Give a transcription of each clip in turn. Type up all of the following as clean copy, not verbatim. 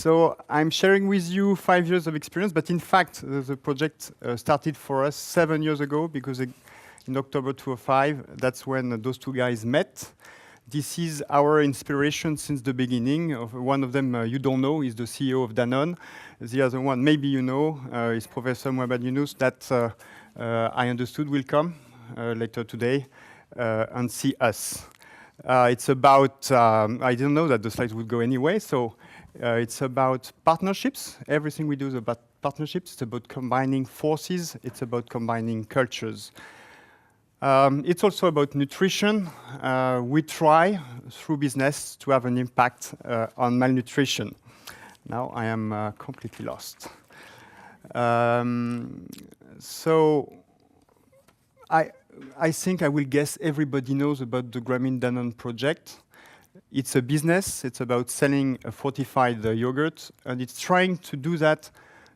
So I'm sharing with you 5 years of experience, but in fact, the project started for us 7 years ago because in October 2005, that's when those two guys met. This is our inspiration since the beginning. One of them you don't know, is the CEO of Danone. The other one, maybe you know, is Professor Mohamed Yunus, that I understood will come later today and see us. It's about, I didn't know that the slides would go anyway, so it's about partnerships. Everything we do is about partnerships. It's about combining forces. It's about combining cultures. It's also about nutrition. We try, through business, to have an impact on malnutrition. Now I am completely lost. So I think I will guess everybody knows about the Grameen Danone project. It's a business. It's about selling a fortified yogurt, and it's trying to do that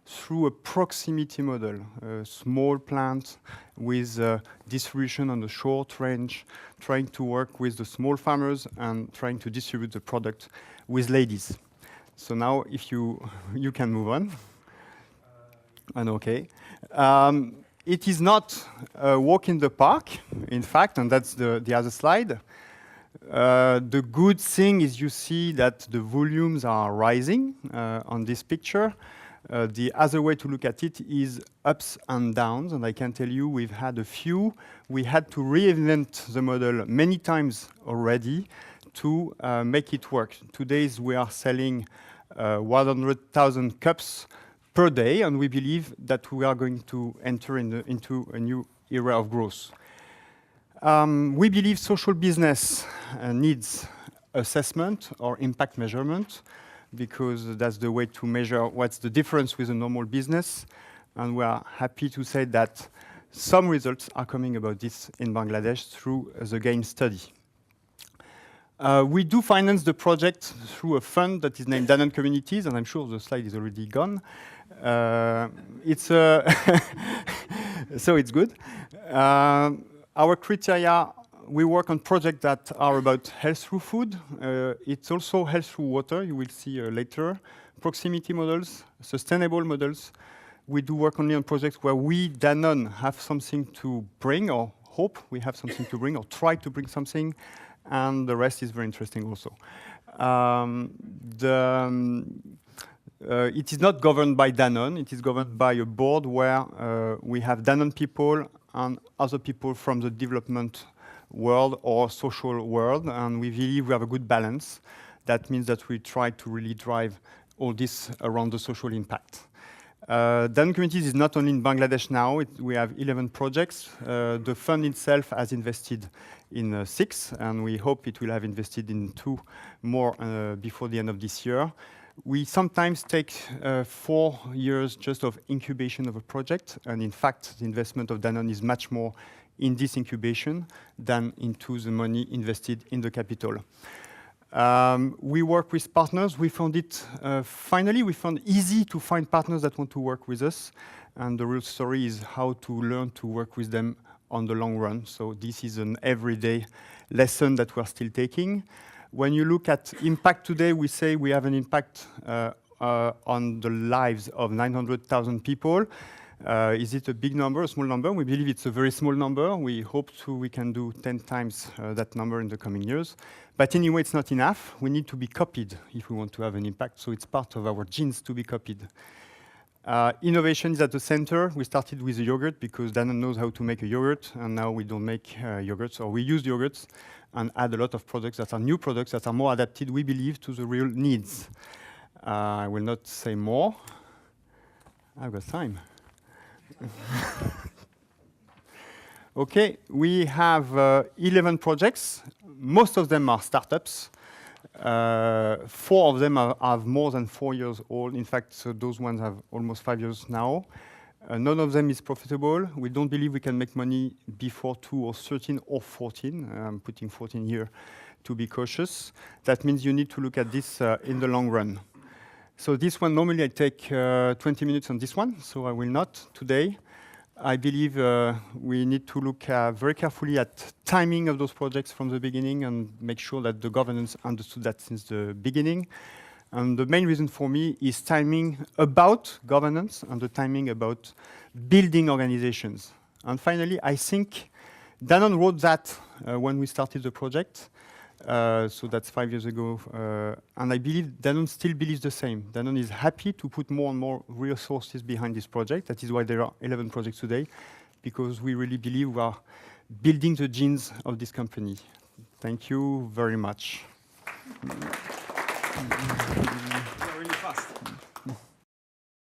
through a proximity model, a small plant with distribution on the short range, trying to work with the small farmers and trying to distribute the product with ladies. So now, if you can move on. And okay. It is not a walk in the park, in fact, and that's the other slide. The good thing is you see that the volumes are rising on this picture. The other way to look at it is ups and downs, and I can tell you we've had a few. We had to reinvent the model many times already to make it work. Today we are selling 100,000 cups per day, and we believe that we are going to enter into a new era of growth. We believe social business needs assessment or impact measurement, because that's the way to measure what's the difference with a normal business. And we are happy to say that some results are coming about this in Bangladesh through the GAIN study. We do finance the project through a fund that is named Danone Communities, and I'm sure the slide is already gone. So it's good. Our criteria, we work on projects that are about health through food. It's also health through water, you will see later. Proximity models, sustainable models. We do work only on projects where we, Danone, have something to bring, or hope we have something to bring, or try to bring something, and the rest is very interesting also. It is not governed by Danone, it is governed by a board where we have Danone people and other people from the development world or social world, and we believe we have a good balance. That means that we try to really drive all this around the social impact. Danone Communities is not only in Bangladesh now, we have 11 projects. The fund itself has invested in 6, and we hope it will have invested in 2 more before the end of this year. We sometimes take 4 years just of incubation of a project, and in fact, the investment of Danone is much more in this incubation than into the money invested in the capital. We work with partners. We found it, finally, we found easy to find partners that want to work with us, and the real story is how to learn to work with them on the long run. So this is an everyday lesson that we're still taking. When you look at impact today, we say we have an impact on the lives of 900,000 people. Is it a big number, a small number? We believe it's a very small number. We hope we can do 10 times that number in the coming years. But anyway, it's not enough. We need to be copied if we want to have an impact. So it's part of our genes to be copied. Innovation is at the center. We started with a yogurt because Danone knows how to make a yogurt, and now we don't make yogurts, or we use yogurts and add a lot of products that are new products that are more adapted, we believe, to the real needs. I will not say more. I've got time. Okay, we have 11 projects. Most of them are startups. 4 of them are more than 4 years old. In fact, so those ones have almost 5 years now. None of them is profitable. We don't believe we can make money before 2013 or 14. I'm putting 14 here to be cautious. That means you need to look at this in the long run. So this one, normally I take 20 minutes on this one, so I will not today. I believe we need to look very carefully at timing of those projects from the beginning and make sure that the governance understood that since the beginning. And the main reason for me is timing about governance and the timing about building organizations. And finally, I think Danone wrote that when we started the project. So that's 5 years ago. And I believe Danone still believes the same. Danone is happy to put more and more resources behind this project. That is why there are 11 projects today, because we really believe we are building the genes of this company. Thank you very much. Really fast.